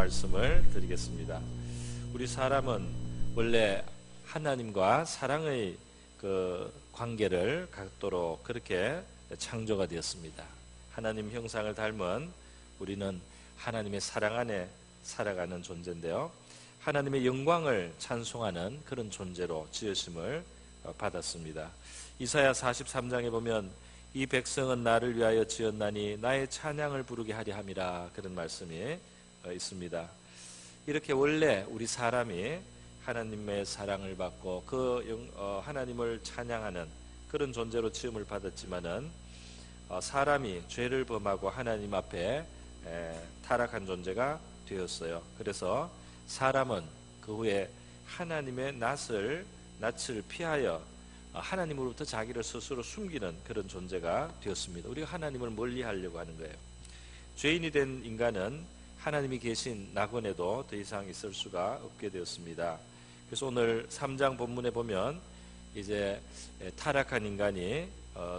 말씀을 드리겠습니다. 우리 사람은 원래 하나님과 사랑의 그 관계를 갖도록 그렇게 창조가 되었습니다. 하나님 형상을 닮은 우리는 하나님의 사랑 안에 살아가는 존재인데요, 하나님의 영광을 찬송하는 그런 존재로 지으심을 받았습니다. 이사야 43장에 보면 이 백성은 나를 위하여 지었나니 나의 찬양을 부르게 하려 함이라, 그런 말씀이 있습니다. 이렇게 원래 우리 사람이 하나님의 사랑을 받고 하나님을 찬양하는 그런 존재로 지음을 받았지만은 사람이 죄를 범하고 하나님 앞에 타락한 존재가 되었어요. 그래서 사람은 그 후에 하나님의 낯을 피하여 하나님으로부터 자기를 스스로 숨기는 그런 존재가 되었습니다. 우리가 하나님을 멀리하려고 하는 거예요. 죄인이 된 인간은 하나님이 계신 낙원에도 더 이상 있을 수가 없게 되었습니다. 그래서 오늘 3장 본문에 보면 이제 타락한 인간이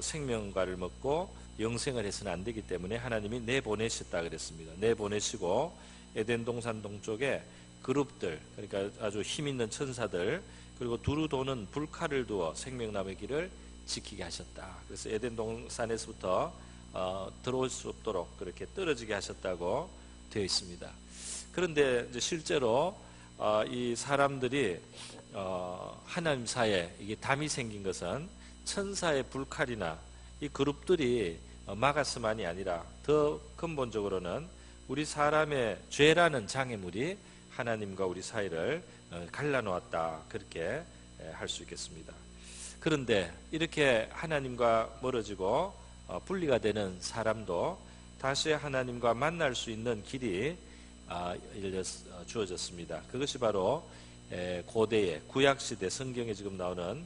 생명과를 먹고 영생을 해서는 안 되기 때문에 하나님이 내보내셨다 그랬습니다. 내보내시고 에덴 동산 동쪽에 그룹들, 그러니까 아주 힘 있는 천사들, 그리고 두루 도는 불칼을 두어 생명나무의 길을 지키게 하셨다. 그래서 에덴 동산에서부터 들어올 수 없도록 그렇게 떨어지게 하셨다고 되어 있습니다. 그런데 이제 실제로 이 사람들이 하나님 사이에 이게 담이 생긴 것은 천사의 불칼이나 이 그룹들이 막았음만이 아니라 더 근본적으로는 우리 사람의 죄라는 장애물이 하나님과 우리 사이를 갈라놓았다, 그렇게 할 수 있겠습니다. 그런데 이렇게 하나님과 멀어지고 분리가 되는 사람도 다시 하나님과 만날 수 있는 길이 주어졌습니다. 그것이 바로 고대의 구약시대 성경에 지금 나오는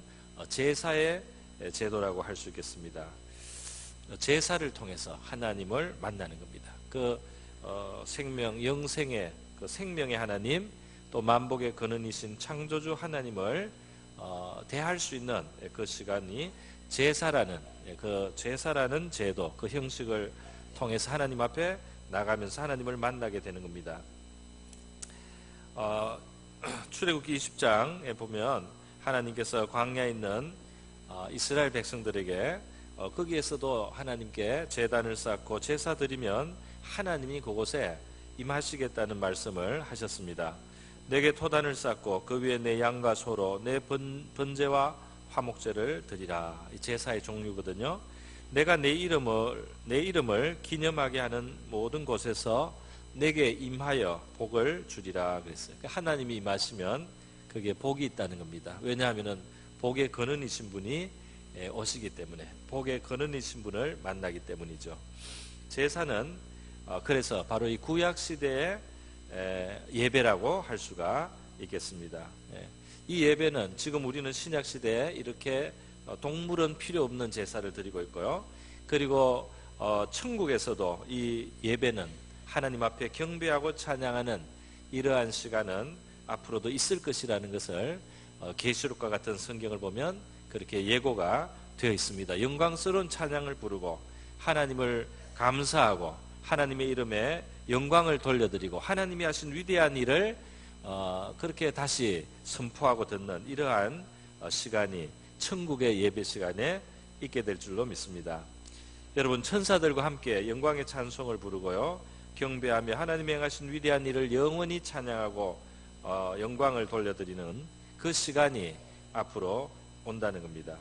제사의 제도라고 할 수 있겠습니다. 제사를 통해서 하나님을 만나는 겁니다. 그 생명, 영생의 그 생명의 하나님, 또 만복의 근원이신 창조주 하나님을 대할 수 있는 그 시간이 제사라는 제도, 그 형식을 통해서 하나님 앞에 나가면서 하나님을 만나게 되는 겁니다. 출애굽기 20장에 보면 하나님께서 광야에 있는 이스라엘 백성들에게 거기에서도 하나님께 제단을 쌓고 제사 드리면 하나님이 그곳에 임하시겠다는 말씀을 하셨습니다. 내게 토단을 쌓고 그 위에 내 양과 소로 내 번제와 화목제를 드리라. 이 제사의 종류거든요. 내가 내 이름을 기념하게 하는 모든 곳에서 내게 임하여 복을 주리라 그랬어요. 하나님이 임하시면 그게 복이 있다는 겁니다. 왜냐하면 복의 근원이신 분이 오시기 때문에, 복의 근원이신 분을 만나기 때문이죠. 제사는 그래서 바로 이 구약시대의 예배라고 할 수가 있겠습니다. 이 예배는 지금 우리는 신약시대에 이렇게 동물은 필요 없는 제사를 드리고 있고요. 그리고 천국에서도 이 예배는 하나님 앞에 경배하고 찬양하는 이러한 시간은 앞으로도 있을 것이라는 것을 계시록과 같은 성경을 보면 그렇게 예고가 되어 있습니다. 영광스러운 찬양을 부르고 하나님을 감사하고 하나님의 이름에 영광을 돌려드리고 하나님이 하신 위대한 일을 그렇게 다시 선포하고 듣는 이러한 시간이 천국의 예배 시간에 있게 될 줄로 믿습니다. 여러분, 천사들과 함께 영광의 찬송을 부르고요, 경배하며 하나님이 행하신 위대한 일을 영원히 찬양하고 영광을 돌려드리는 그 시간이 앞으로 온다는 겁니다.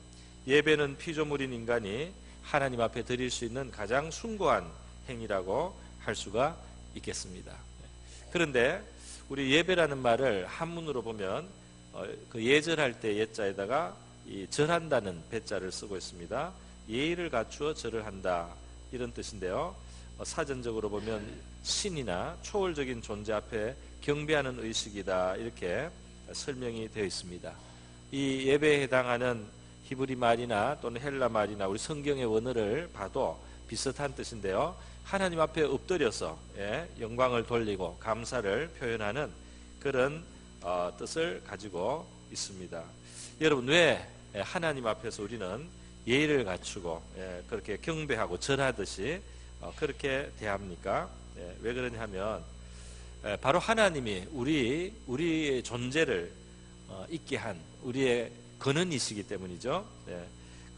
예배는 피조물인 인간이 하나님 앞에 드릴 수 있는 가장 숭고한 행위라고 할 수가 있겠습니다. 그런데 우리 예배라는 말을 한문으로 보면 그 예절할 때 예자에다가 이 절한다는 배자를 쓰고 있습니다. 예의를 갖추어 절을 한다, 이런 뜻인데요. 사전적으로 보면 신이나 초월적인 존재 앞에 경배하는 의식이다, 이렇게 설명이 되어 있습니다. 이 예배에 해당하는 히브리 말이나 또는 헬라 말이나 우리 성경의 원어를 봐도 비슷한 뜻인데요. 하나님 앞에 엎드려서 영광을 돌리고 감사를 표현하는 그런 뜻을 가지고 있습니다. 여러분, 왜 하나님 앞에서 우리는 예의를 갖추고 그렇게 경배하고 절하듯이 그렇게 대합니까? 왜 그러냐 하면 바로 하나님이 우리의 존재를 있게 한 우리의 근원이시기 때문이죠.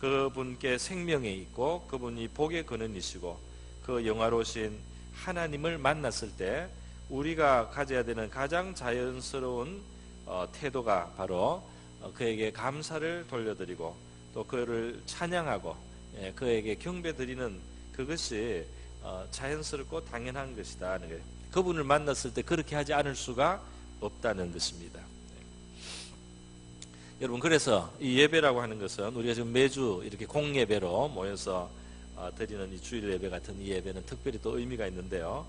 그분께 생명이 있고 그분이 복의 근원이시고 그 영화로우신 하나님을 만났을 때 우리가 가져야 되는 가장 자연스러운 태도가 바로 그에게 감사를 돌려드리고 또 그를 찬양하고 그에게 경배드리는 그것이 자연스럽고 당연한 것이다. 그분을 만났을 때 그렇게 하지 않을 수가 없다는 것입니다. 여러분, 그래서 이 예배라고 하는 것은 우리가 지금 매주 이렇게 공예배로 모여서 드리는 이 주일 예배 같은 이 예배는 특별히 또 의미가 있는데요.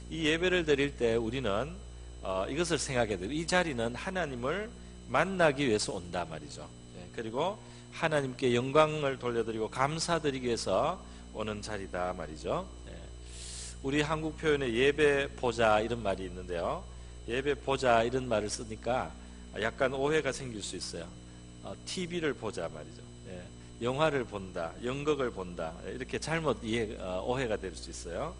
이 예배를 드릴 때 우리는 이것을 생각해야 돼요. 이 자리는 하나님을 만나기 위해서 온다 말이죠. 그리고 하나님께 영광을 돌려드리고 감사드리기 위해서 오는 자리다 말이죠. 우리 한국 표현에 예배 보자 이런 말이 있는데요. 예배 보자 이런 말을 쓰니까 약간 오해가 생길 수 있어요. TV를 보자 말이죠. 영화를 본다, 연극을 본다, 이렇게 잘못 오해가 될 수 있어요.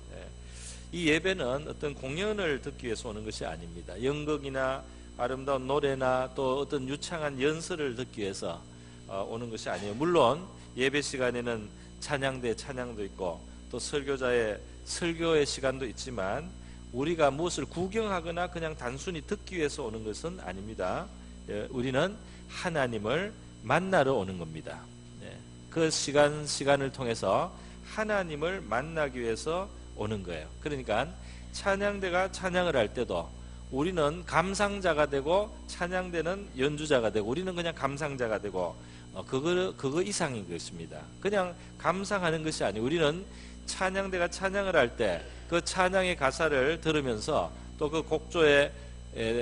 이 예배는 어떤 공연을 듣기 위해서 오는 것이 아닙니다. 연극이나 아름다운 노래나 또 어떤 유창한 연설을 듣기 위해서 오는 것이 아니에요. 물론 예배 시간에는 찬양대 찬양도 있고 또 설교자의 설교의 시간도 있지만 우리가 무엇을 구경하거나 그냥 단순히 듣기 위해서 오는 것은 아닙니다. 우리는 하나님을 만나러 오는 겁니다. 그 시간을 통해서 하나님을 만나기 위해서 오는 거예요. 그러니까 찬양대가 찬양을 할 때도 우리는 감상자가 되고 찬양대는 연주자가 되고 우리는 그냥 감상자가 되고 그거 이상인 것입니다. 그냥 감상하는 것이 아니고 우리는 찬양대가 찬양을 할 때 그 찬양의 가사를 들으면서 또 그 곡조에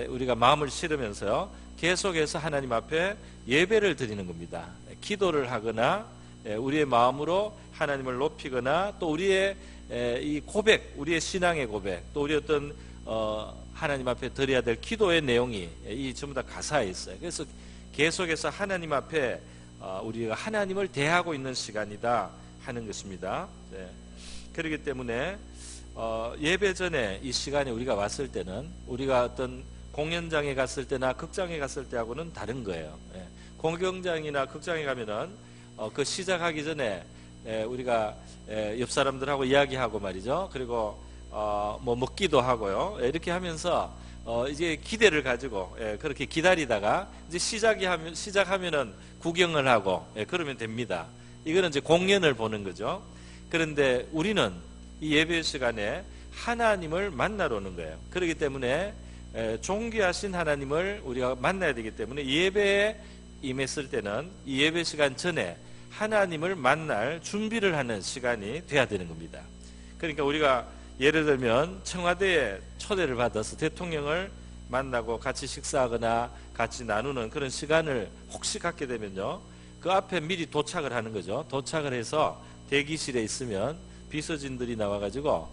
우리가 마음을 실으면서요 계속해서 하나님 앞에 예배를 드리는 겁니다. 기도를 하거나 우리의 마음으로 하나님을 높이거나 또 우리의 이 고백, 우리의 신앙의 고백, 또 우리 어떤 하나님 앞에 드려야 될 기도의 내용이 이 전부 다 가사에 있어요. 그래서 계속해서 하나님 앞에 우리가 하나님을 대하고 있는 시간이다 하는 것입니다. 그렇기 때문에 예배 전에 이 시간에 우리가 왔을 때는 우리가 어떤 공연장에 갔을 때나 극장에 갔을 때하고는 다른 거예요. 공연장이나 극장에 가면은 그 시작하기 전에 우리가 옆 사람들하고 이야기하고 말이죠. 그리고 뭐 먹기도 하고요. 이렇게 하면서 이제 기대를 가지고 그렇게 기다리다가 이제 시작하면은 구경을 하고 그러면 됩니다. 이거는 이제 공연을 보는 거죠. 그런데 우리는 이 예배 시간에 하나님을 만나러 오는 거예요. 그렇기 때문에 존귀하신 하나님을 우리가 만나야 되기 때문에 예배에 임했을 때는 이 예배 시간 전에 하나님을 만날 준비를 하는 시간이 돼야 되는 겁니다. 그러니까 우리가 예를 들면 청와대에 초대를 받아서 대통령을 만나고 같이 식사하거나 같이 나누는 그런 시간을 혹시 갖게 되면요 그 앞에 미리 도착을 하는 거죠. 도착을 해서 대기실에 있으면 비서진들이 나와가지고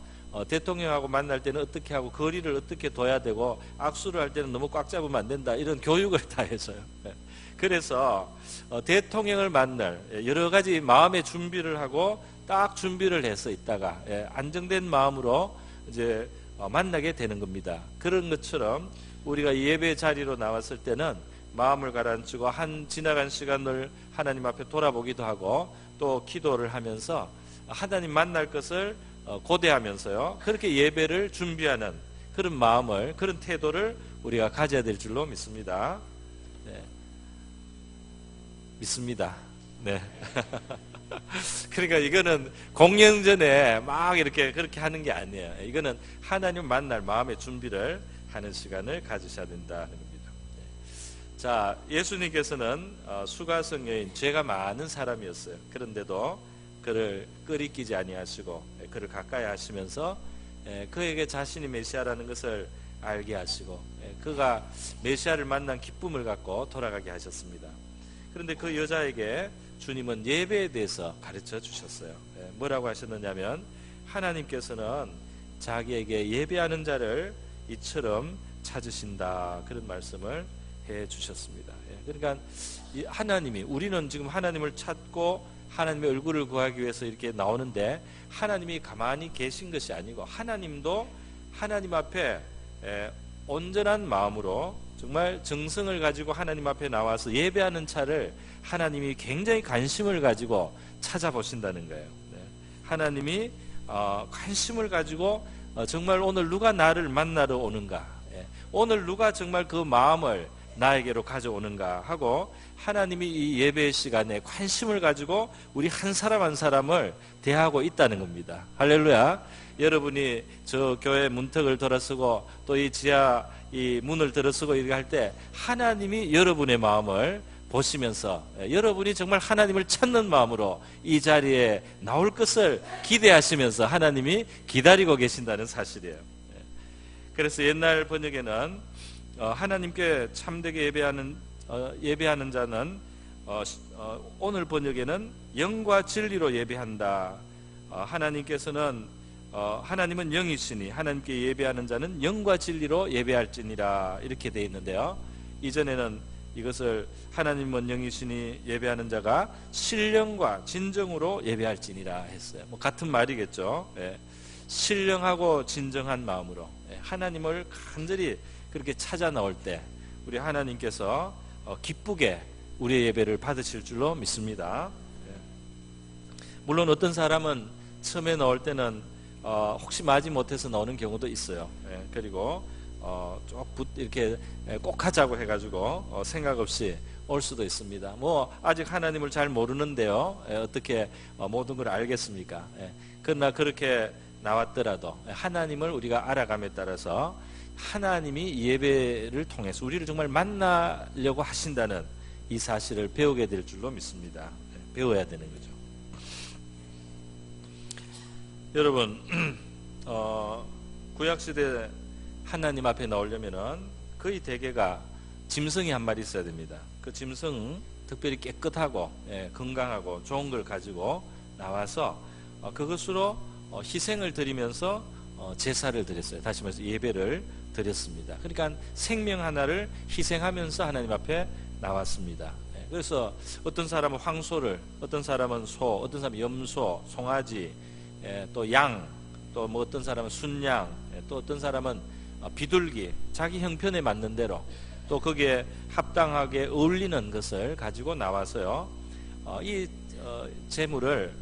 대통령하고 만날 때는 어떻게 하고 거리를 어떻게 둬야 되고 악수를 할 때는 너무 꽉 잡으면 안 된다 이런 교육을 다 해서요. 그래서 대통령을 만날 여러 가지 마음의 준비를 하고 딱 준비를 해서 있다가 안정된 마음으로 이제 만나게 되는 겁니다. 그런 것처럼 우리가 예배 자리로 나왔을 때는 마음을 가라앉히고 지나간 시간을 하나님 앞에 돌아보기도 하고 또 기도를 하면서 하나님 만날 것을 고대하면서요 그렇게 예배를 준비하는 그런 마음을 그런 태도를 우리가 가져야 될 줄로 믿습니다. 믿습니다. 네. 그러니까 이거는 공연 전에 막 이렇게 그렇게 하는 게 아니에요. 이거는 하나님 만날 마음의 준비를 하는 시간을 가지셔야 된다는 겁니다. 자, 예수님께서는 수가성 여인 죄가 많은 사람이었어요. 그런데도 그를 끄리끼지 아니하시고 그를 가까이 하시면서 그에게 자신이 메시아라는 것을 알게 하시고 그가 메시아를 만난 기쁨을 갖고 돌아가게 하셨습니다. 그런데 그 여자에게 주님은 예배에 대해서 가르쳐 주셨어요. 뭐라고 하셨느냐면 하나님께서는 자기에게 예배하는 자를 이처럼 찾으신다 그런 말씀을 해 주셨습니다. 그러니까 하나님이 우리는 지금 하나님을 찾고 하나님의 얼굴을 구하기 위해서 이렇게 나오는데 하나님이 가만히 계신 것이 아니고 하나님도 하나님 앞에 온전한 마음으로 정말 정성을 가지고 하나님 앞에 나와서 예배하는 차를 하나님이 굉장히 관심을 가지고 찾아보신다는 거예요. 하나님이 관심을 가지고 정말 오늘 누가 나를 만나러 오는가, 오늘 누가 정말 그 마음을 나에게로 가져오는가 하고 하나님이 이 예배 시간에 관심을 가지고 우리 한 사람 한 사람을 대하고 있다는 겁니다. 할렐루야. 여러분이 저 교회 문턱을 들어서고 또 이 지하 이 문을 들어서고 이렇게 할 때 하나님이 여러분의 마음을 보시면서 여러분이 정말 하나님을 찾는 마음으로 이 자리에 나올 것을 기대하시면서 하나님이 기다리고 계신다는 사실이에요. 그래서 옛날 번역에는 하나님께 참되게 예배하는 자는 오늘 번역에는 영과 진리로 예배한다. 하나님께서는 하나님은 영이시니 하나님께 예배하는 자는 영과 진리로 예배할지니라 이렇게 되어 있는데요. 이전에는 이것을 하나님은 영이시니 예배하는 자가 신령과 진정으로 예배할지니라 했어요. 뭐 같은 말이겠죠. 신령하고 진정한 마음으로 하나님을 간절히 그렇게 찾아 나올 때 우리 하나님께서 기쁘게 우리의 예배를 받으실 줄로 믿습니다. 물론 어떤 사람은 처음에 나올 때는 혹시 맞이 못해서 나오는 경우도 있어요. 그리고 이렇게 꼭 하자고 해가지고 생각 없이 올 수도 있습니다. 뭐 아직 하나님을 잘 모르는데요. 어떻게 모든 걸 알겠습니까? 그러나 그렇게 나왔더라도 하나님을 우리가 알아감에 따라서 하나님이 예배를 통해서 우리를 정말 만나려고 하신다는 이 사실을 배우게 될 줄로 믿습니다. 배워야 되는 거죠. 여러분, 구약시대 하나님 앞에 나오려면은 거의 대개가 짐승이 한 마리 있어야 됩니다. 그 짐승 특별히 깨끗하고 건강하고 좋은 걸 가지고 나와서 그것으로 희생을 드리면서 제사를 드렸어요. 다시 말해서 예배를 드렸습니다. 그러니까 생명 하나를 희생하면서 하나님 앞에 나왔습니다. 그래서 어떤 사람은 황소를, 어떤 사람은 소, 어떤 사람은 염소, 송아지, 또 양, 또 뭐 어떤 사람은 순양, 또 어떤 사람은 비둘기, 자기 형편에 맞는 대로 또 거기에 합당하게 어울리는 것을 가지고 나와서요, 이 제물을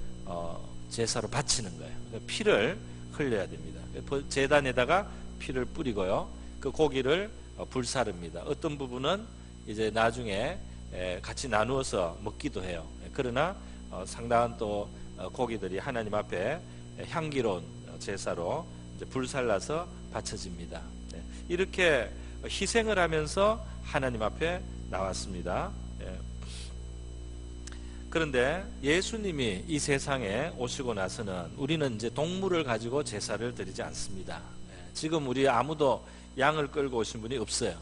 제사로 바치는 거예요. 피를 흘려야 됩니다. 제단에다가 피를 뿌리고요, 그 고기를 불사릅니다. 어떤 부분은 이제 나중에 같이 나누어서 먹기도 해요. 그러나 상당한 또 고기들이 하나님 앞에 향기로운 제사로 이제 불살라서 바쳐집니다. 이렇게 희생을 하면서 하나님 앞에 나왔습니다. 그런데 예수님이 이 세상에 오시고 나서는 우리는 이제 동물을 가지고 제사를 드리지 않습니다. 지금 우리 아무도 양을 끌고 오신 분이 없어요.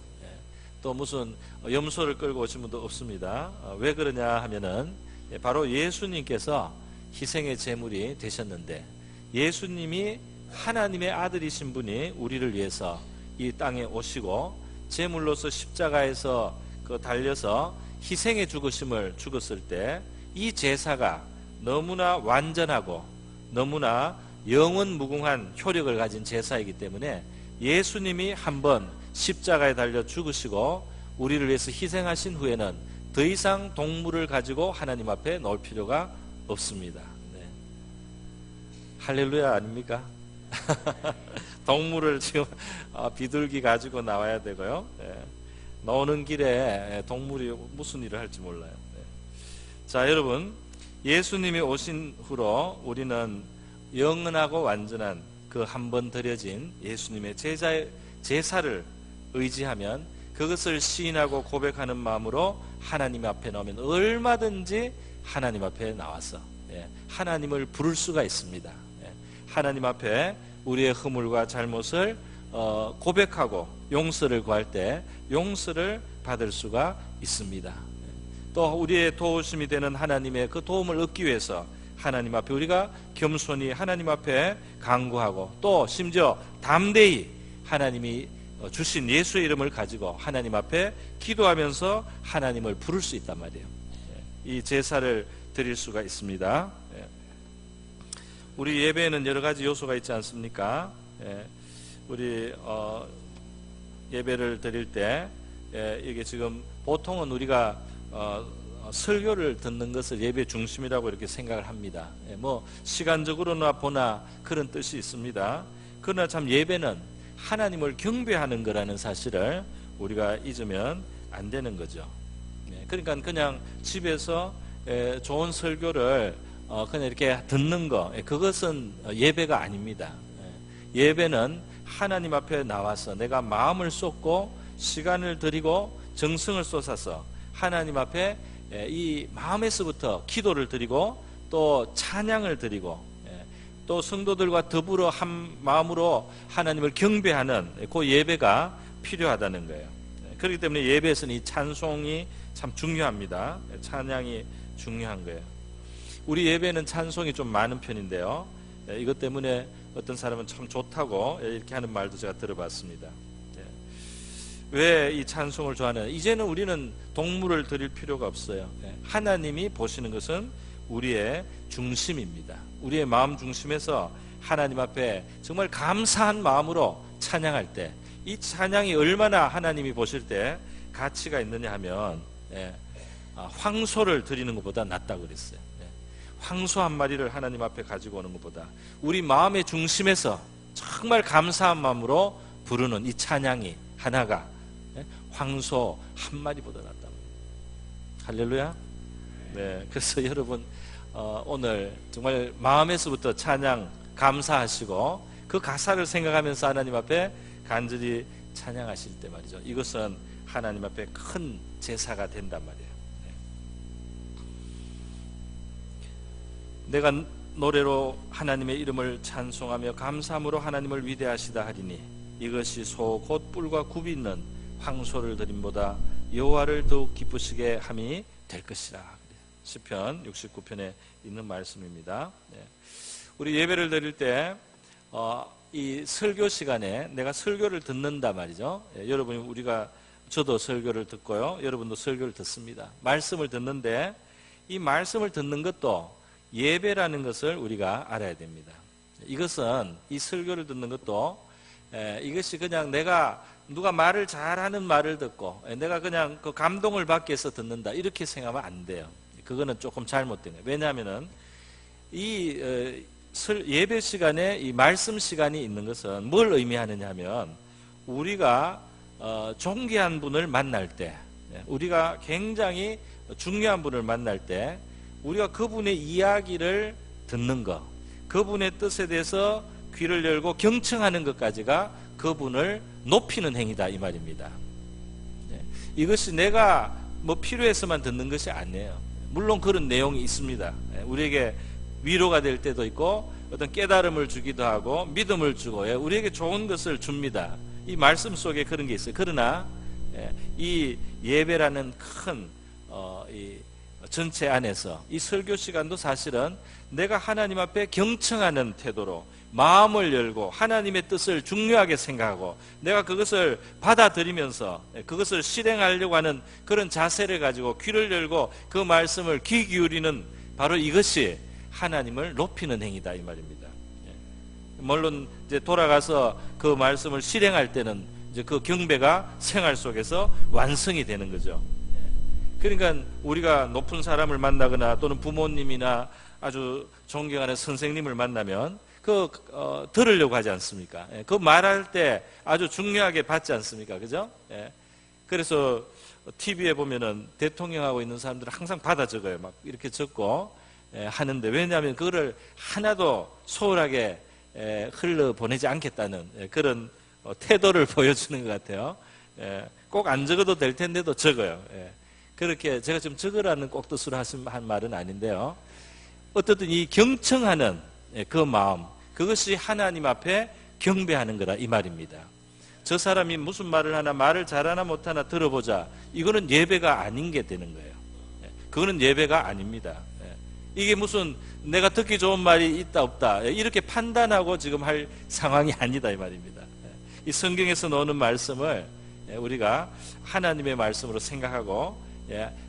또 무슨 염소를 끌고 오신 분도 없습니다. 왜 그러냐 하면은 바로 예수님께서 희생의 제물이 되셨는데, 예수님이 하나님의 아들이신 분이 우리를 위해서 이 땅에 오시고 제물로서 십자가에서 달려서 희생의 죽었을 때 이 제사가 너무나 완전하고 너무나 영원무궁한 효력을 가진 제사이기 때문에 예수님이 한번 십자가에 달려 죽으시고 우리를 위해서 희생하신 후에는 더 이상 동물을 가지고 하나님 앞에 놓을 필요가 없습니다. 할렐루야 아닙니까? 동물을 지금 비둘기 가지고 나와야 되고요. 나오는 길에 동물이 무슨 일을 할지 몰라요. 자, 여러분, 예수님이 오신 후로 우리는 영원하고 완전한 그 한 번 드려진 예수님의 제사를 의지하면, 그것을 시인하고 고백하는 마음으로 하나님 앞에 나오면 얼마든지 하나님 앞에 나와서 하나님을 부를 수가 있습니다. 하나님 앞에 우리의 허물과 잘못을 고백하고 용서를 구할 때 용서를 받을 수가 있습니다. 또 우리의 도우심이 되는 하나님의 그 도움을 얻기 위해서 하나님 앞에 우리가 겸손히 하나님 앞에 간구하고, 또 심지어 담대히 하나님이 주신 예수의 이름을 가지고 하나님 앞에 기도하면서 하나님을 부를 수 있단 말이에요. 이 제사를 드릴 수가 있습니다. 우리 예배에는 여러 가지 요소가 있지 않습니까? 우리 예배를 드릴 때 이게 지금 보통은 우리가 설교를 듣는 것을 예배 중심이라고 이렇게 생각을 합니다. 뭐 시간적으로나 보나 그런 뜻이 있습니다. 그러나 참 예배는 하나님을 경배하는 거라는 사실을 우리가 잊으면 안 되는 거죠. 그러니까 그냥 집에서 좋은 설교를 그냥 이렇게 듣는 거, 그것은 예배가 아닙니다. 예배는 하나님 앞에 나와서 내가 마음을 쏟고 시간을 드리고 정성을 쏟아서 하나님 앞에 이 마음에서부터 기도를 드리고 또 찬양을 드리고 또 성도들과 더불어 한 마음으로 하나님을 경배하는 그 예배가 필요하다는 거예요. 그렇기 때문에 예배에서는 이 찬송이 참 중요합니다. 찬양이 중요한 거예요. 우리 예배는 찬송이 좀 많은 편인데요, 이것 때문에 어떤 사람은 참 좋다고 이렇게 하는 말도 제가 들어봤습니다. 왜 이 찬송을 좋아하느냐? 이제는 우리는 동물을 드릴 필요가 없어요. 하나님이 보시는 것은 우리의 중심입니다. 우리의 마음 중심에서 하나님 앞에 정말 감사한 마음으로 찬양할 때, 이 찬양이 얼마나 하나님이 보실 때 가치가 있느냐 하면 황소를 드리는 것보다 낫다고 그랬어요. 황소 한 마리를 하나님 앞에 가지고 오는 것보다 우리 마음의 중심에서 정말 감사한 마음으로 부르는 이 찬양이 하나가 황소 한 마리보다 낫다. 할렐루야. 네, 그래서 여러분 오늘 정말 마음에서부터 찬양 감사하시고 그 가사를 생각하면서 하나님 앞에 간절히 찬양하실 때 말이죠, 이것은 하나님 앞에 큰 제사가 된단 말이에요. 내가 노래로 하나님의 이름을 찬송하며 감사함으로 하나님을 위대하시다 하리니 이것이 소 곧 뿔과 굽이 있는 황소를 드림보다 여호와를 더욱 기쁘시게 함이 될 것이라. 시편 69편에 있는 말씀입니다. 우리 예배를 드릴 때 이 설교 시간에 내가 설교를 듣는다 말이죠. 여러분이 저도 설교를 듣고요, 여러분도 설교를 듣습니다. 말씀을 듣는데 이 말씀을 듣는 것도 예배라는 것을 우리가 알아야 됩니다. 이것은 이 설교를 듣는 것도 이것이 그냥 내가 누가 말을 잘하는 말을 듣고 내가 그냥 그 감동을 받기 위해서 듣는다 이렇게 생각하면 안 돼요. 그거는 조금 잘못된 거예요. 왜냐하면은 이 예배 시간에 이 말씀 시간이 있는 것은 뭘 의미하느냐 하면 우리가 존귀한 분을 만날 때, 우리가 굉장히 중요한 분을 만날 때 우리가 그분의 이야기를 듣는 것, 그분의 뜻에 대해서 귀를 열고 경청하는 것까지가 그분을 높이는 행위다 이 말입니다. 이것이 내가 뭐 필요해서만 듣는 것이 아니에요. 물론 그런 내용이 있습니다. 우리에게 위로가 될 때도 있고 어떤 깨달음을 주기도 하고 믿음을 주고 우리에게 좋은 것을 줍니다. 이 말씀 속에 그런 게 있어요. 그러나 이 예배라는 큰 이 전체 안에서 이 설교 시간도 사실은 내가 하나님 앞에 경청하는 태도로 마음을 열고 하나님의 뜻을 중요하게 생각하고 내가 그것을 받아들이면서 그것을 실행하려고 하는 그런 자세를 가지고 귀를 열고 그 말씀을 귀 기울이는 바로 이것이 하나님을 높이는 행위다 이 말입니다. 물론 이제 돌아가서 그 말씀을 실행할 때는 이제 그 경배가 생활 속에서 완성이 되는 거죠. 그러니까 우리가 높은 사람을 만나거나 또는 부모님이나 아주 존경하는 선생님을 만나면 들으려고 하지 않습니까? 그 말할 때 아주 중요하게 받지 않습니까? 그죠? 그래서 TV에 보면은 대통령하고 있는 사람들은 항상 받아 적어요. 막 이렇게 적고 하는데, 왜냐하면 그거를 하나도 소홀하게 흘러보내지 않겠다는 그런 태도를 보여주는 것 같아요. 꼭 안 적어도 될 텐데도 적어요. 그렇게 제가 좀 적으라는 꼭 뜻으로 한 말은 아닌데요, 어떻든 이 경청하는 그 마음, 그것이 하나님 앞에 경배하는 거다 이 말입니다. 저 사람이 무슨 말을 하나, 말을 잘하나 못하나 들어보자, 이거는 예배가 아닌 게 되는 거예요. 그거는 예배가 아닙니다. 이게 무슨 내가 듣기 좋은 말이 있다 없다 이렇게 판단하고 지금 할 상황이 아니다 이 말입니다. 이 성경에서 나오는 말씀을 우리가 하나님의 말씀으로 생각하고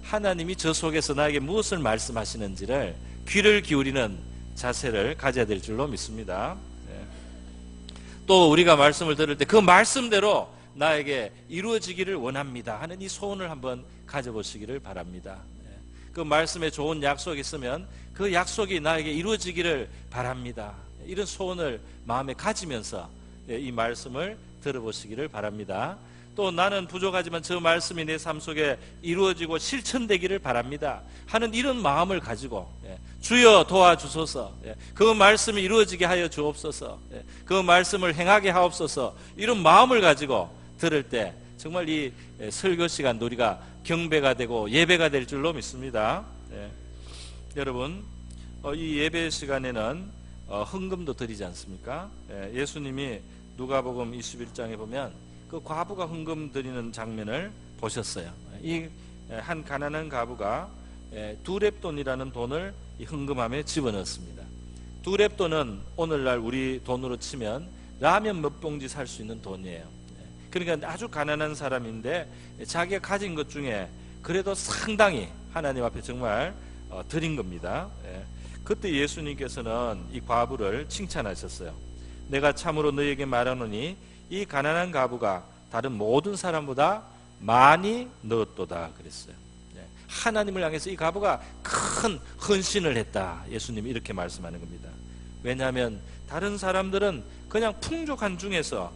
하나님이 저 속에서 나에게 무엇을 말씀하시는지를 귀를 기울이는 자세를 가져야 될 줄로 믿습니다. 또 우리가 말씀을 들을 때 그 말씀대로 나에게 이루어지기를 원합니다 하는 이 소원을 한번 가져보시기를 바랍니다. 그 말씀에 좋은 약속이 있으면 그 약속이 나에게 이루어지기를 바랍니다. 이런 소원을 마음에 가지면서 이 말씀을 들어보시기를 바랍니다. 또 나는 부족하지만 저 말씀이 내 삶 속에 이루어지고 실천되기를 바랍니다 하는 이런 마음을 가지고 주여 도와주소서, 그 말씀이 이루어지게 하여 주옵소서, 그 말씀을 행하게 하옵소서, 이런 마음을 가지고 들을 때 정말 이 설교 시간 우리가 경배가 되고 예배가 될 줄로 믿습니다. 여러분, 이 예배 시간에는 헌금도 드리지 않습니까? 예수님이 누가복음 21장에 보면 그 과부가 헌금 드리는 장면을 보셨어요. 이 한 가난한 과부가 2렙돈이라는 돈을 이 헌금함에 집어넣습니다. 2렙돈은 오늘날 우리 돈으로 치면 라면 몇 봉지 살 수 있는 돈이에요. 그러니까 아주 가난한 사람인데 자기가 가진 것 중에 그래도 상당히 하나님 앞에 정말 드린 겁니다. 그때 예수님께서는 이 과부를 칭찬하셨어요. 내가 참으로 너희에게 말하노니 이 가난한 과부가 다른 모든 사람보다 많이 넣었도다 그랬어요. 하나님을 향해서 이 과부가 큰 헌신을 했다. 예수님이 이렇게 말씀하는 겁니다. 왜냐하면 다른 사람들은 그냥 풍족한 중에서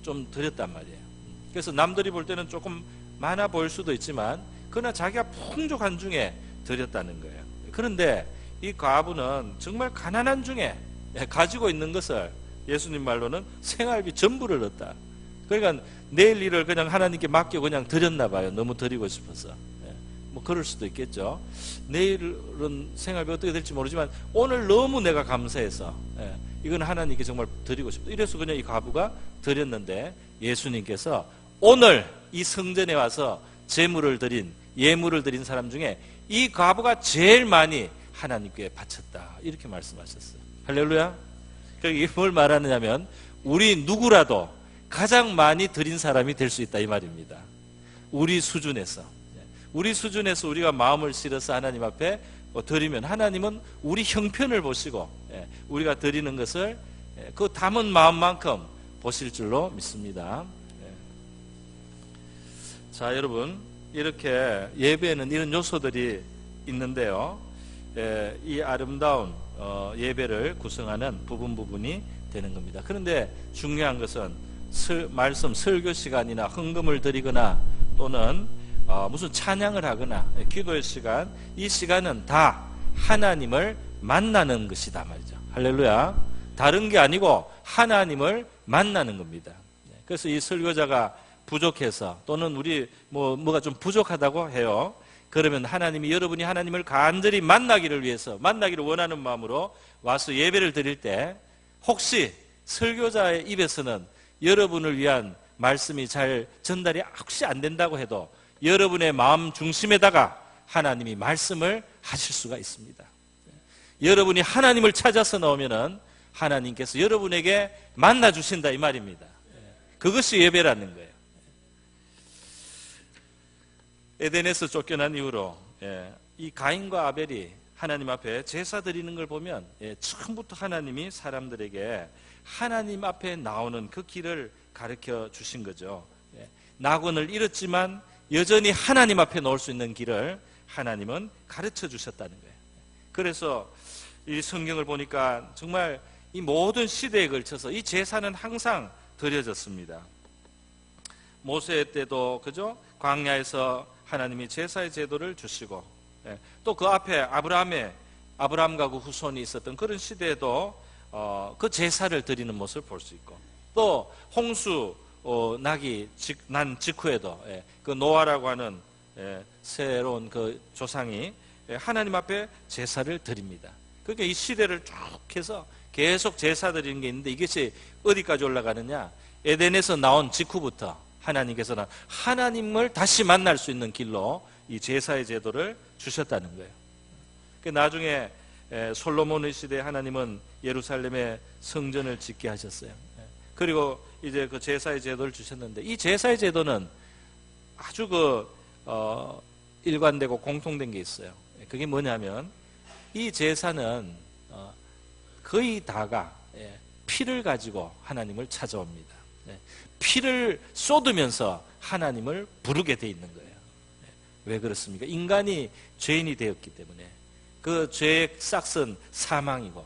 좀 드렸단 말이에요. 그래서 남들이 볼 때는 조금 많아 보일 수도 있지만 그러나 자기가 풍족한 중에 드렸다는 거예요. 그런데 이 과부는 정말 가난한 중에 가지고 있는 것을 예수님 말로는 생활비 전부를 넣었다. 그러니까 내일 일을 그냥 하나님께 맡겨 그냥 드렸나 봐요. 너무 드리고 싶어서. 뭐 그럴 수도 있겠죠. 내일은 생활비 어떻게 될지 모르지만 오늘 너무 내가 감사해서 이건 하나님께 정말 드리고 싶다. 이래서 그냥 이 과부가 드렸는데 예수님께서 오늘 이 성전에 와서 제물을 드린, 예물을 드린 사람 중에 이 과부가 제일 많이 하나님께 바쳤다. 이렇게 말씀하셨어요. 할렐루야. 이게 뭘 말하느냐면 우리 누구라도 가장 많이 드린 사람이 될 수 있다 이 말입니다. 우리 수준에서 우리가 마음을 실어서 하나님 앞에 드리면 하나님은 우리 형편을 보시고 우리가 드리는 것을 그 담은 마음만큼 보실 줄로 믿습니다. 자, 여러분, 이렇게 예배에는 이런 요소들이 있는데요. 이 아름다운 예배를 구성하는 부분이 되는 겁니다. 그런데 중요한 것은 말씀 설교 시간이나 헌금을 드리거나 또는 무슨 찬양을 하거나 기도의 시간, 이 시간은 다 하나님을 만나는 것이다 말이죠. 할렐루야. 다른 게 아니고 하나님을 만나는 겁니다. 그래서 이 설교자가 부족해서 또는 우리 뭐가 좀 부족하다고 해요. 그러면 여러분이 하나님을 간절히 만나기를 위해서, 만나기를 원하는 마음으로 와서 예배를 드릴 때 혹시 설교자의 입에서는 여러분을 위한 말씀이 잘 전달이 혹시 안 된다고 해도 여러분의 마음 중심에다가 하나님이 말씀을 하실 수가 있습니다. 여러분이 하나님을 찾아서 나오면은 하나님께서 여러분에게 만나 주신다 이 말입니다. 그것이 예배라는 거예요. 에덴에서 쫓겨난 이후로 이 가인과 아벨이 하나님 앞에 제사 드리는 걸 보면 처음부터 하나님이 사람들에게 하나님 앞에 나오는 그 길을 가르쳐 주신 거죠. 낙원을 잃었지만 여전히 하나님 앞에 나올 수 있는 길을 하나님은 가르쳐 주셨다는 거예요. 그래서 이 성경을 보니까 정말 이 모든 시대에 걸쳐서 이 제사는 항상 드려졌습니다. 모세 때도 그죠? 광야에서 하나님이 제사의 제도를 주시고 또 그 앞에 아브라함과 그 후손이 있었던 그런 시대에도 그 제사를 드리는 모습을 볼 수 있고 또 홍수 난 직후에도 그 노아라고 하는 새로운 그 조상이 하나님 앞에 제사를 드립니다. 그러니까 이 시대를 쭉 해서 계속 제사 드리는 게 있는데 이것이 어디까지 올라가느냐? 에덴에서 나온 직후부터 하나님께서는 하나님을 다시 만날 수 있는 길로 이 제사의 제도를 주셨다는 거예요. 나중에 솔로몬의 시대에 하나님은 예루살렘에 성전을 짓게 하셨어요. 그리고 이제 그 제사의 제도를 주셨는데 이 제사의 제도는 아주 일관되고 공통된 게 있어요. 그게 뭐냐면 이 제사는 거의 다가 피를 가지고 하나님을 찾아옵니다. 피를 쏟으면서 하나님을 부르게 돼 있는 거예요. 왜 그렇습니까? 인간이 죄인이 되었기 때문에 그 죄의 싹은 사망이고,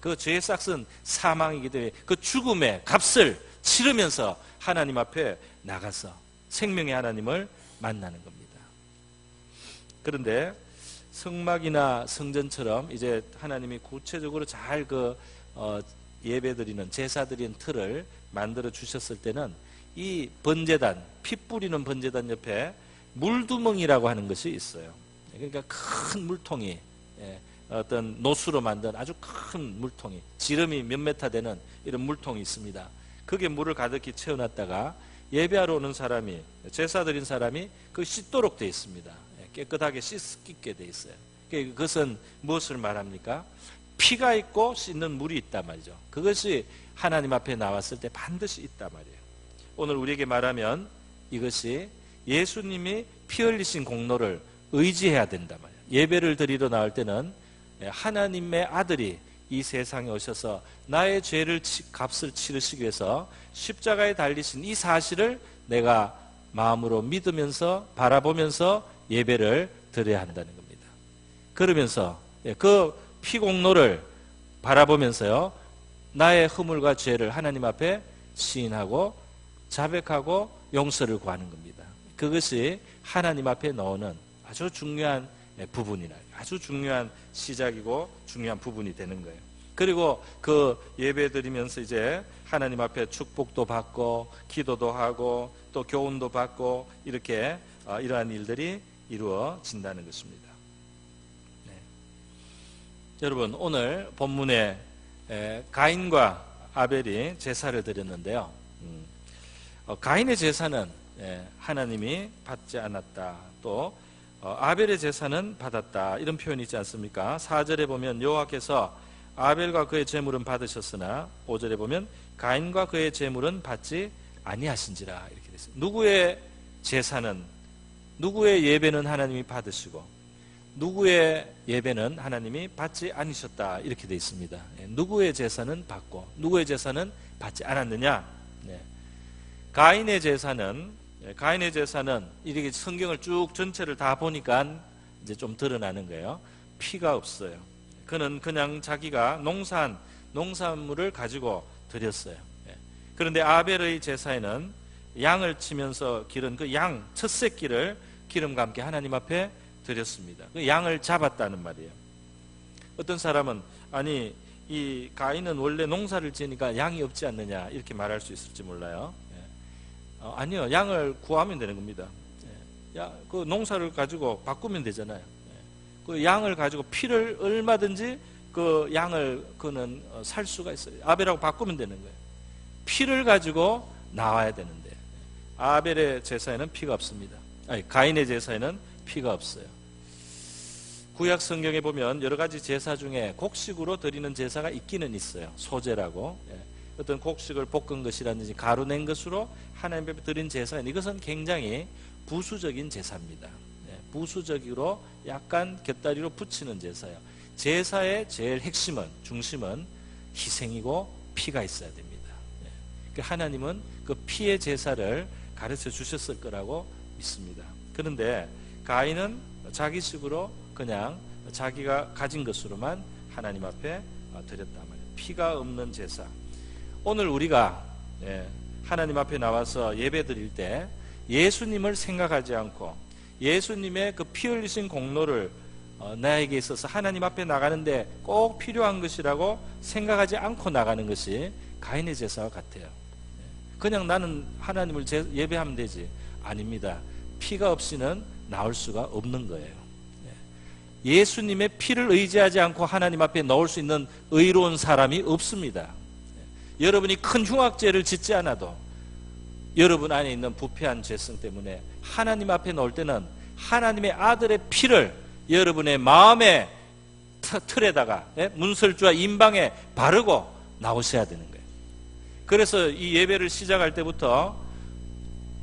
그 죄의 싹은 사망이기 때문에 그 죽음의 값을 치르면서 하나님 앞에 나가서 생명의 하나님을 만나는 겁니다. 그런데 성막이나 성전처럼 이제 하나님이 구체적으로 잘 예배드리는, 제사드리는 틀을 만들어 주셨을 때는 이 번제단, 피 뿌리는 번제단 옆에 물두멍이라고 하는 것이 있어요. 그러니까 큰 물통이, 어떤 노수로 만든 아주 큰 물통이, 지름이 몇 메타 되는 이런 물통이 있습니다. 거기에 물을 가득히 채워놨다가 예배하러 오는 사람이, 제사 드린 사람이 그 씻도록 되어 있습니다. 깨끗하게 씻게 되어 있어요. 그것은 무엇을 말합니까? 피가 있고 씻는 물이 있단 말이죠. 그것이 하나님 앞에 나왔을 때 반드시 있단 말이에요. 오늘 우리에게 말하면 이것이 예수님이 피 흘리신 공로를 의지해야 된단 말이에요. 예배를 드리러 나올 때는 하나님의 아들이 이 세상에 오셔서 나의 죄를 값을 치르시기 위해서 십자가에 달리신 이 사실을 내가 마음으로 믿으면서 바라보면서 예배를 드려야 한다는 겁니다. 그러면서 그 피공로를 바라보면서요, 나의 허물과 죄를 하나님 앞에 시인하고 자백하고 용서를 구하는 겁니다. 그것이 하나님 앞에 나오는 아주 중요한 부분이라, 아주 중요한 시작이고 중요한 부분이 되는 거예요. 그리고 그 예배 드리면서 이제 하나님 앞에 축복도 받고 기도도 하고 또 교훈도 받고 이렇게 이러한 일들이 이루어진다는 것입니다. 네. 여러분, 오늘 본문에 가인과 아벨이 제사를 드렸는데요. 가인의 제사는 하나님이 받지 않았다. 또 아벨의 제사는 받았다. 이런 표현이 있지 않습니까? 4절에 보면 여호와께서 아벨과 그의 제물은 받으셨으나 5절에 보면 가인과 그의 제물은 받지 아니하신지라 이렇게 되어 있습니다. 누구의 제사는, 누구의 예배는 하나님이 받으시고 누구의 예배는 하나님이 받지 않으셨다 이렇게 되어 있습니다. 누구의 제사는 받고 누구의 제사는 받지 않았느냐? 가인의 제사는 이렇게 성경을 쭉 전체를 다 보니까 이제 좀 드러나는 거예요. 피가 없어요. 그는 그냥 자기가 농사한 농산물을 가지고 드렸어요. 그런데 아벨의 제사에는 양을 치면서 기른 그 양 첫 새끼를 기름과 함께 하나님 앞에 드렸습니다. 그 양을 잡았다는 말이에요. 어떤 사람은 아니 이 가인은 원래 농사를 지으니까 양이 없지 않느냐 이렇게 말할 수 있을지 몰라요. 아니요, 양을 구하면 되는 겁니다. 그 농사를 가지고 바꾸면 되잖아요. 그 양을 가지고 피를 얼마든지 그 양을 그는 살 수가 있어요. 아벨하고 바꾸면 되는 거예요. 피를 가지고 나와야 되는데 아벨의 제사에는 피가 없습니다. 아니, 가인의 제사에는 피가 없어요. 구약 성경에 보면 여러 가지 제사 중에 곡식으로 드리는 제사가 있기는 있어요. 소제라고. 어떤 곡식을 볶은 것이라든지 가루 낸 것으로 하나님 앞에 드린 제사는 이것은 굉장히 부수적인 제사입니다. 부수적으로 약간 곁다리로 붙이는 제사예요. 제사의 제일 핵심은, 중심은 희생이고 피가 있어야 됩니다. 하나님은 그 피의 제사를 가르쳐 주셨을 거라고 믿습니다. 그런데 가인은 자기식으로 그냥 자기가 가진 것으로만 하나님 앞에 드렸단 말이에요. 피가 없는 제사. 오늘 우리가 하나님 앞에 나와서 예배 드릴 때 예수님을 생각하지 않고 예수님의 그 피 흘리신 공로를 나에게 있어서 하나님 앞에 나가는데 꼭 필요한 것이라고 생각하지 않고 나가는 것이 가인의 제사와 같아요. 그냥 나는 하나님을 예배하면 되지. 아닙니다. 피가 없이는 나올 수가 없는 거예요. 예수님의 피를 의지하지 않고 하나님 앞에 나올 수 있는 의로운 사람이 없습니다. 여러분이 큰 흉악죄를 짓지 않아도 여러분 안에 있는 부패한 죄성 때문에 하나님 앞에 나올 때는 하나님의 아들의 피를 여러분의 마음의 틀에다가 문설주와 임방에 바르고 나오셔야 되는 거예요. 그래서 이 예배를 시작할 때부터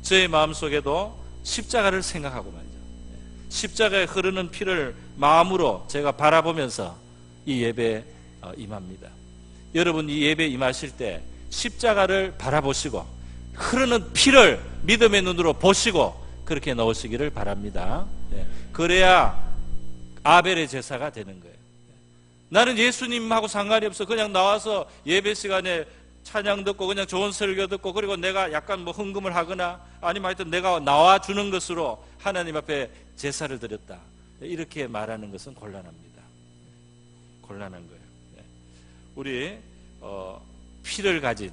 저의 마음속에도 십자가를 생각하고 말이죠. 십자가에 흐르는 피를 마음으로 제가 바라보면서 이 예배에 임합니다. 여러분 이 예배에 임하실 때 십자가를 바라보시고 흐르는 피를 믿음의 눈으로 보시고 그렇게 넣으시기를 바랍니다. 그래야 아벨의 제사가 되는 거예요. 나는 예수님하고 상관이 없어. 그냥 나와서 예배 시간에 찬양 듣고 그냥 좋은 설교 듣고 그리고 내가 약간 뭐 헌금을 하거나 아니면 하여튼 내가 나와주는 것으로 하나님 앞에 제사를 드렸다. 이렇게 말하는 것은 곤란합니다. 곤란한 거예요. 우리 피를 가진,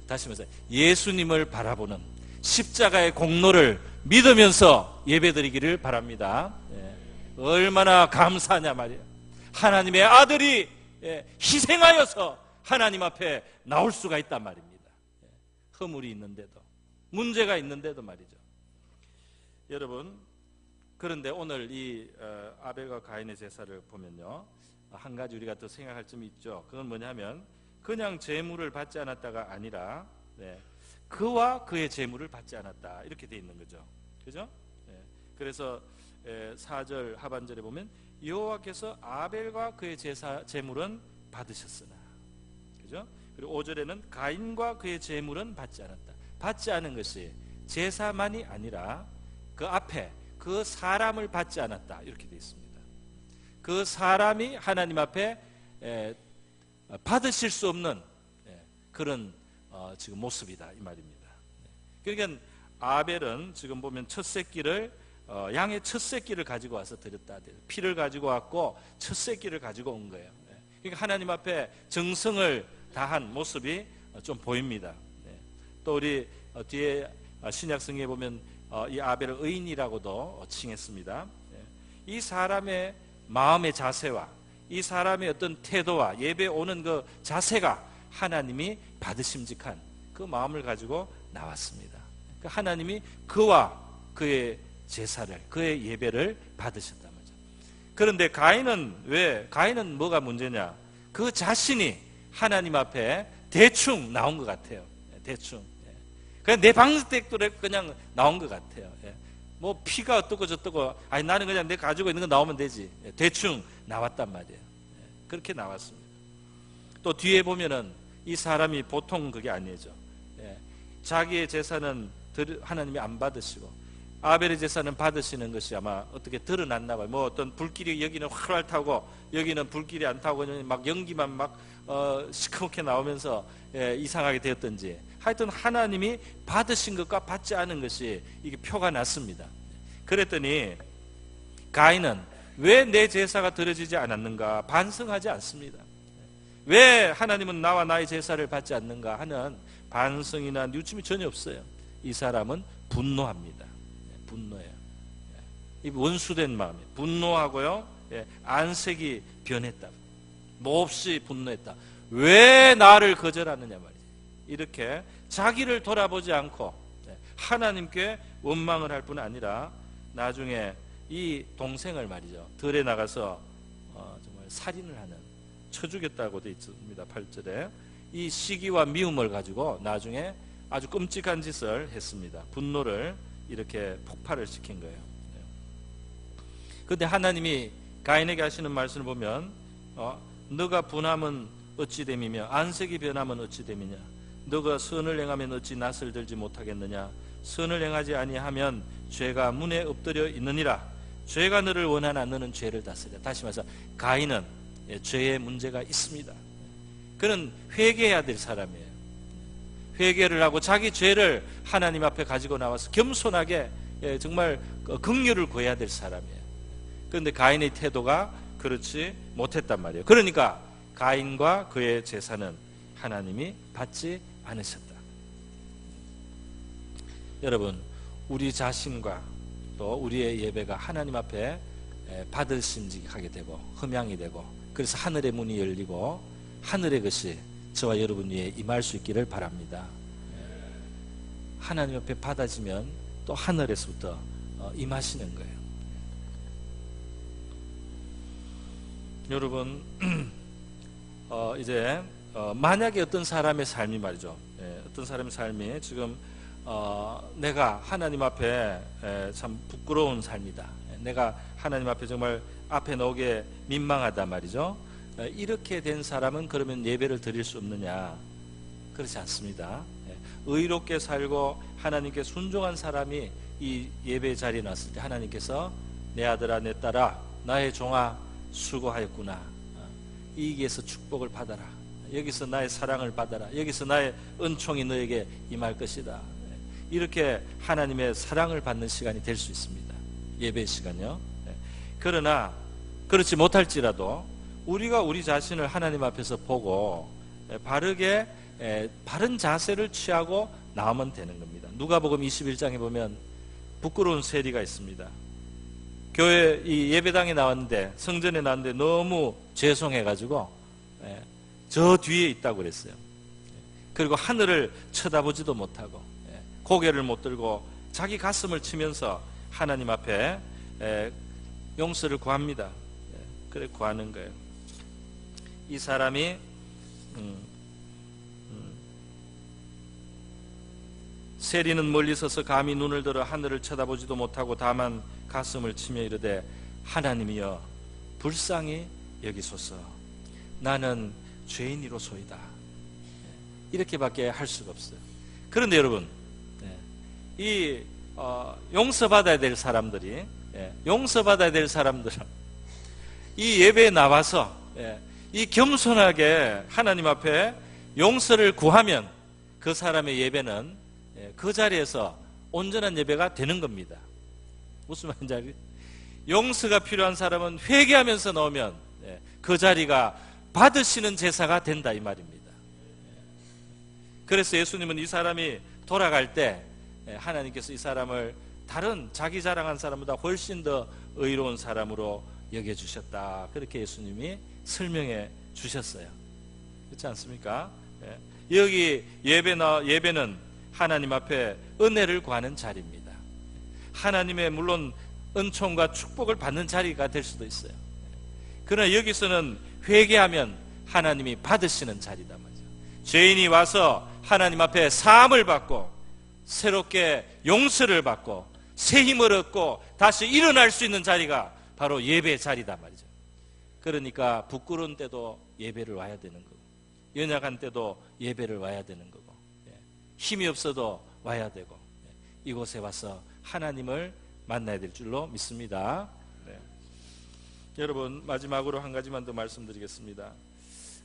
다시 말해서 예수님을 바라보는 십자가의 공로를 믿으면서 예배드리기를 바랍니다. 얼마나 감사하냐 말이에요. 하나님의 아들이 희생하여서 하나님 앞에 나올 수가 있단 말입니다. 허물이 있는데도, 문제가 있는데도 말이죠. 여러분, 그런데 오늘 이 아벨과 가인의 제사를 보면요, 한 가지 우리가 또 생각할 점이 있죠. 그건 뭐냐면 그냥 제물을 받지 않았다가 아니라 그와 그의 제물을 받지 않았다, 이렇게 돼 있는 거죠. 그죠? 그래서 4절 하반절에 보면 여호와께서 아벨과 그의 제물은 받으셨으나, 그죠? 그리고 5절에는 가인과 그의 제물은 받지 않았다. 받지 않은 것이 제사만이 아니라 그 앞에 그 사람을 받지 않았다, 이렇게 되어 있습니다. 그 사람이 하나님 앞에 받으실 수 없는 그런 지금 모습이다, 이 말입니다. 그러니까 아벨은 지금 보면 첫 새끼를 양의 첫 새끼를 가지고 와서 드렸다. 피를 가지고 왔고 첫 새끼를 가지고 온 거예요. 그러니까 하나님 앞에 정성을 다한 모습이 좀 보입니다. 또 우리 뒤에 신약성경에 보면 이 아벨을 의인이라고도 칭했습니다. 이 사람의 마음의 자세와 이 사람의 어떤 태도와 예배 오는 그 자세가 하나님이 받으심직한 그 마음을 가지고 나왔습니다. 하나님이 그와 그의 제사를, 그의 예배를 받으셨단 말이죠. 그런데 가인은 뭐가 문제냐? 그 자신이 하나님 앞에 대충 나온 것 같아요. 대충. 그냥 내 방식대로 그냥 나온 것 같아요. 뭐 피가 어떻고 저떻고, 아니 나는 그냥 내 가지고 있는 거 나오면 되지. 대충 나왔단 말이에요. 그렇게 나왔습니다. 또 뒤에 보면은 이 사람이 보통 그게 아니죠. 자기의 제사는 하나님이 안 받으시고 아벨의 제사는 받으시는 것이 아마 어떻게 드러났나 봐요. 뭐 어떤 불길이 여기는 활활 타고 여기는 불길이 안 타고 막 연기만 막 시커멓게 나오면서 이상하게 되었던지, 하여튼 하나님이 받으신 것과 받지 않은 것이 이게 표가 났습니다. 그랬더니 가인은 왜 내 제사가 드려지지 않았는가 반성하지 않습니다. 왜 하나님은 나와 나의 제사를 받지 않는가 하는 반성이나 뉘우침이 전혀 없어요. 이 사람은 분노합니다. 분노해요. 이 원수된 마음이 분노하고요, 안색이 변했다. 몹시 분노했다. 왜 나를 거절하느냐 말이지. 이렇게 자기를 돌아보지 않고 하나님께 원망을 할 뿐 아니라 나중에 이 동생을 말이죠, 들에 나가서 정말 살인을 하는, 쳐 죽였다고 되어 있습니다. 8절에 이 시기와 미움을 가지고 나중에 아주 끔찍한 짓을 했습니다. 분노를 이렇게 폭발을 시킨 거예요. 그런데 하나님이 가인에게 하시는 말씀을 보면 너가 분함은 어찌 됨이며 안색이 변하면 어찌 됨이냐, 너가 선을 행하면 어찌 낯을 들지 못하겠느냐, 선을 행하지 아니하면 죄가 문에 엎드려 있느니라. 죄가 너를 원하나 너는 죄를 다스려. 다시 말해서 가인은 죄의 문제가 있습니다. 그는 회개해야 될 사람이에요. 회개를 하고 자기 죄를 하나님 앞에 가지고 나와서 겸손하게 정말 긍휼을 구해야 될 사람이에요. 그런데 가인의 태도가 그렇지 못했단 말이에요. 그러니까 가인과 그의 제사는 하나님이 받지 않으셨다. 여러분, 우리 자신과 또 우리의 예배가 하나님 앞에 받으심직하게 되고 흠양이 되고, 그래서 하늘의 문이 열리고 하늘의 것이 저와 여러분 위에 임할 수 있기를 바랍니다. 하나님 앞에 받아지면 또 하늘에서부터 임하시는 거예요. 여러분, 이제 만약에 어떤 사람의 삶이 말이죠, 어떤 사람의 삶이 지금 내가 하나님 앞에 참 부끄러운 삶이다, 내가 하나님 앞에 정말 앞에 나오게 민망하다 말이죠. 이렇게 된 사람은 그러면 예배를 드릴 수 없느냐? 그렇지 않습니다. 의롭게 살고 하나님께 순종한 사람이 이 예배 자리에 났을 때 하나님께서 내 아들아 내 딸아 나의 종아 수고하였구나, 여기에서 축복을 받아라, 여기서 나의 사랑을 받아라, 여기서 나의 은총이 너에게 임할 것이다, 이렇게 하나님의 사랑을 받는 시간이 될 수 있습니다. 예배 시간요. 그러나 그렇지 못할지라도 우리가 우리 자신을 하나님 앞에서 보고 바르게 바른 자세를 취하고 나오면 되는 겁니다. 누가복음 21장에 보면 부끄러운 세리가 있습니다. 교회 이 예배당에 나왔는데, 성전에 나왔는데 너무 죄송해가지고 저 뒤에 있다고 그랬어요. 그리고 하늘을 쳐다보지도 못하고 고개를 못 들고 자기 가슴을 치면서 하나님 앞에 용서를 구합니다. 그래 구하는 거예요. 이 사람이 세리는 멀리 서서 감히 눈을 들어 하늘을 쳐다보지도 못하고 다만 가슴을 치며 이르되 하나님이여 불쌍히 여기소서 나는 죄인이로소이다. 이렇게밖에 할 수가 없어요. 그런데 여러분, 이 용서받아야 될 사람들이, 용서받아야 될 사람들은 이 예배에 나와서 이 겸손하게 하나님 앞에 용서를 구하면 그 사람의 예배는 그 자리에서 온전한 예배가 되는 겁니다. 무슨 말인지 알겠어요? 용서가 필요한 사람은 회개하면서 나오면 그 자리가 받으시는 제사가 된다, 이 말입니다. 그래서 예수님은 이 사람이 돌아갈 때 하나님께서 이 사람을 다른 자기 자랑한 사람보다 훨씬 더 의로운 사람으로 여겨주셨다, 그렇게 예수님이 설명해 주셨어요. 그렇지 않습니까? 여기 예배는 하나님 앞에 은혜를 구하는 자리입니다. 하나님의 물론 은총과 축복을 받는 자리가 될 수도 있어요. 그러나 여기서는 회개하면 하나님이 받으시는 자리다 말이죠. 죄인이 와서 하나님 앞에 사함을 받고 새롭게 용서를 받고 새 힘을 얻고 다시 일어날 수 있는 자리가 바로 예배 자리다 말이죠. 그러니까 부끄러운 때도 예배를 와야 되는 거고, 연약한 때도 예배를 와야 되는 거고, 힘이 없어도 와야 되고, 이곳에 와서 하나님을 만나야 될 줄로 믿습니다. 여러분, 마지막으로 한 가지만 더 말씀드리겠습니다.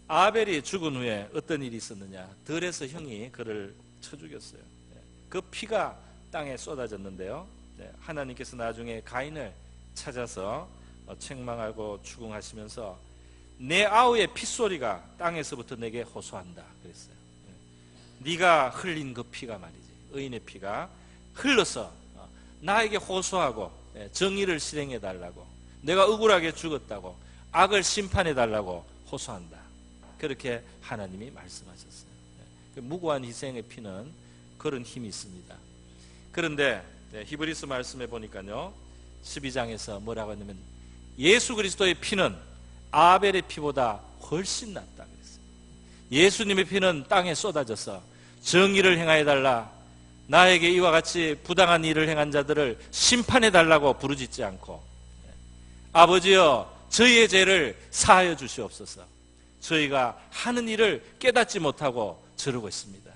아벨이 죽은 후에 어떤 일이 있었느냐? 들에서 형이 그를 쳐 죽였어요. 그 피가 땅에 쏟아졌는데요, 하나님께서 나중에 가인을 찾아서 책망하고 추궁하시면서 내 아우의 핏소리가 땅에서부터 내게 호소한다 그랬어요. 네가 흘린 그 피가 말이지, 의인의 피가 흘러서 나에게 호소하고 정의를 실행해 달라고, 내가 억울하게 죽었다고, 악을 심판해 달라고 호소한다, 그렇게 하나님이 말씀하셨어요. 무고한 희생의 피는 그런 힘이 있습니다. 그런데 히브리서 말씀해 보니까요, 12장에서 뭐라고 했냐면 예수 그리스도의 피는 아벨의 피보다 훨씬 낫다 그랬어요. 예수님의 피는 땅에 쏟아져서 정의를 행하여 달라, 나에게 이와 같이 부당한 일을 행한 자들을 심판해 달라고 부르짖지 않고, 아버지여 저희의 죄를 사하여 주시옵소서, 저희가 하는 일을 깨닫지 못하고 저러고 있습니다.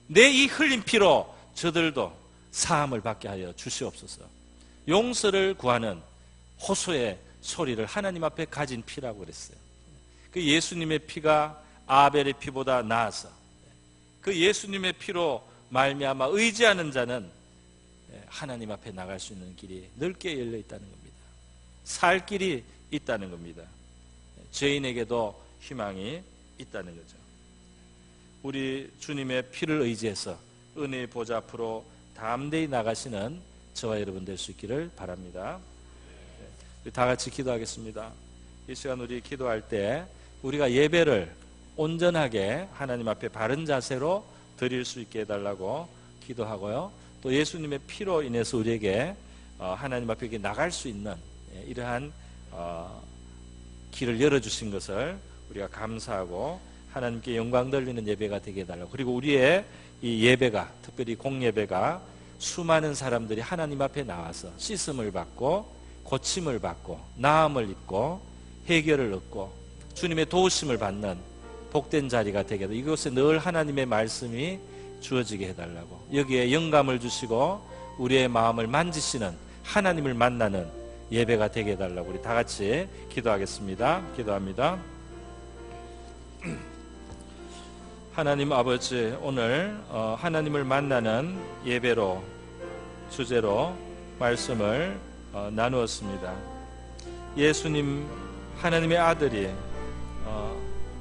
내 이 흘린 피로 저들도 사함을 받게 하여 주시옵소서. 용서를 구하는 호소의 소리를 하나님 앞에 가진 피라고 그랬어요. 그 예수님의 피가 아벨의 피보다 나아서 그 예수님의 피로 말미암아 의지하는 자는 하나님 앞에 나갈 수 있는 길이 넓게 열려 있다는 겁니다. 살 길이 있다는 겁니다. 죄인에게도 희망이 있다는 거죠. 우리 주님의 피를 의지해서 은혜의 보좌 앞으로 담대히 나가시는 저와 여러분 될 수 있기를 바랍니다. 다 같이 기도하겠습니다. 이 시간 우리 기도할 때 우리가 예배를 온전하게 하나님 앞에 바른 자세로 드릴 수 있게 해달라고 기도하고요, 또 예수님의 피로 인해서 우리에게 하나님 앞에 나갈 수 있는 이러한 길을 열어주신 것을 우리가 감사하고 하나님께 영광 돌리는 예배가 되게 해달라고, 그리고 우리의 이 예배가, 특별히 공예배가 수많은 사람들이 하나님 앞에 나와서 씻음을 받고 고침을 받고 나음을 입고 해결을 얻고 주님의 도우심을 받는 복된 자리가 되게 해달라고, 이곳에 늘 하나님의 말씀이 주어지게 해달라고, 여기에 영감을 주시고 우리의 마음을 만지시는 하나님을 만나는 예배가 되게 해달라고 우리 다 같이 기도하겠습니다. 기도합니다. 하나님 아버지, 오늘 하나님을 만나는 예배로 주제로 말씀을 나누었습니다. 예수님 하나님의 아들이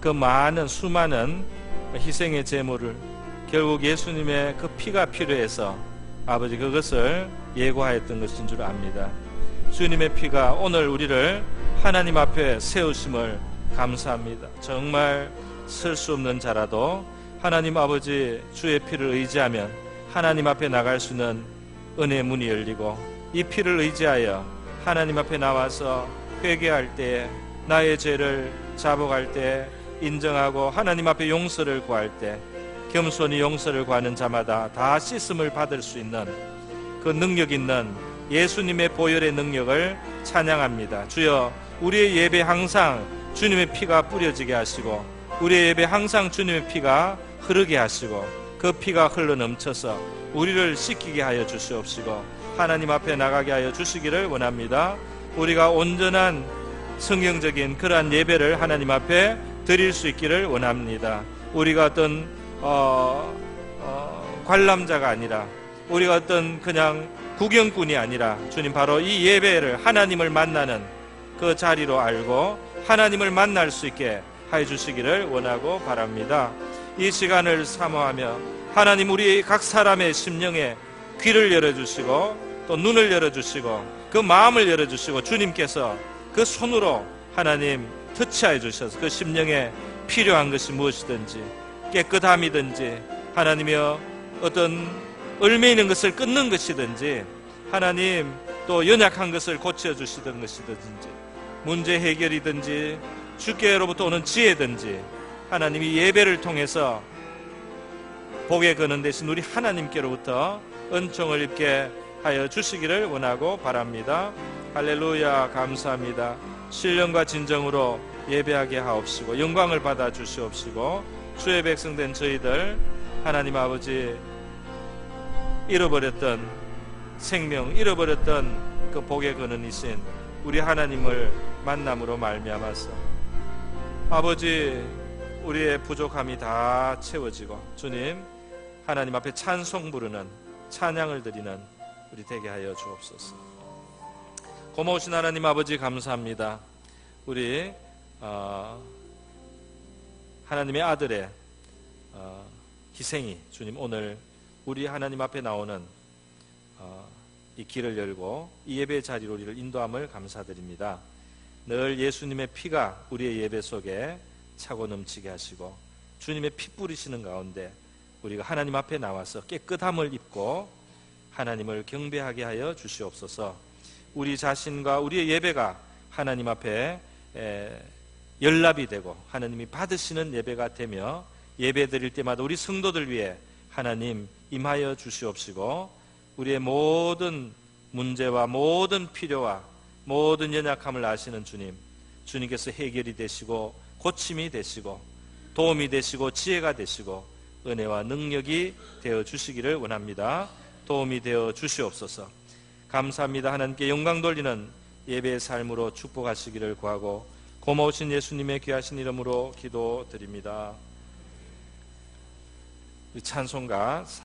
그 많은 수많은 희생의 제물을 결국 예수님의 그 피가 필요해서 아버지 그것을 예고하였던 것인 줄 압니다. 주님의 피가 오늘 우리를 하나님 앞에 세우심을 감사합니다. 정말 설 수 없는 자라도 하나님 아버지 주의 피를 의지하면 하나님 앞에 나갈 수 있는 은혜의 문이 열리고, 이 피를 의지하여 하나님 앞에 나와서 회개할 때, 나의 죄를 자복할 때, 인정하고 하나님 앞에 용서를 구할 때, 겸손히 용서를 구하는 자마다 다 씻음을 받을 수 있는 그 능력 있는 예수님의 보혈의 능력을 찬양합니다. 주여, 우리의 예배 항상 주님의 피가 뿌려지게 하시고, 우리의 예배 항상 주님의 피가 흐르게 하시고, 그 피가 흘러넘쳐서 우리를 씻기게 하여 주시옵시고 하나님 앞에 나가게 하여 주시기를 원합니다. 우리가 온전한 성경적인 그러한 예배를 하나님 앞에 드릴 수 있기를 원합니다. 우리가 어떤 관람자가 아니라, 우리가 어떤 그냥 구경꾼이 아니라, 주님 바로 이 예배를 하나님을 만나는 그 자리로 알고 하나님을 만날 수 있게 하여 주시기를 원하고 바랍니다. 이 시간을 사모하며 하나님 우리 각 사람의 심령에 귀를 열어주시고 또 눈을 열어주시고 그 마음을 열어주시고, 주님께서 그 손으로 하나님 터치하여 주셔서 그 심령에 필요한 것이 무엇이든지, 깨끗함이든지 하나님이여 어떤 얼매 있는 것을 끊는 것이든지, 하나님 또 연약한 것을 고쳐주시던 것이든지, 문제 해결이든지 주께로부터 오는 지혜든지, 하나님이 예배를 통해서 복에 거는 대신 우리 하나님께로부터 은총을 입게 하여 주시기를 원하고 바랍니다. 할렐루야. 감사합니다. 신령과 진정으로 예배하게 하옵시고 영광을 받아 주시옵시고, 주의 백성된 저희들 하나님 아버지 잃어버렸던 생명, 잃어버렸던 그 복에 거는 이신 우리 하나님을 만남으로 말미암아서 아버지 우리의 부족함이 다 채워지고 주님 하나님 앞에 찬송 부르는, 찬양을 드리는 우리 되게 하여 주옵소서. 고마우신 하나님 아버지 감사합니다. 우리 하나님의 아들의 희생이 주님 오늘 우리 하나님 앞에 나오는 이 길을 열고 이 예배 자리로 우리를 인도함을 감사드립니다. 늘 예수님의 피가 우리의 예배 속에 차고 넘치게 하시고 주님의 피 뿌리시는 가운데 우리가 하나님 앞에 나와서 깨끗함을 입고 하나님을 경배하게 하여 주시옵소서. 우리 자신과 우리의 예배가 하나님 앞에 연락이 되고 하나님이 받으시는 예배가 되며, 예배 드릴 때마다 우리 성도들 위해 하나님 임하여 주시옵시고, 우리의 모든 문제와 모든 필요와 모든 연약함을 아시는 주님, 주님께서 해결이 되시고 고침이 되시고 도움이 되시고 지혜가 되시고 은혜와 능력이 되어 주시기를 원합니다. 도움이 되어 주시옵소서. 감사합니다. 하나님께 영광 돌리는 예배의 삶으로 축복하시기를 구하고 고마우신 예수님의 귀하신 이름으로 기도드립니다. 찬송가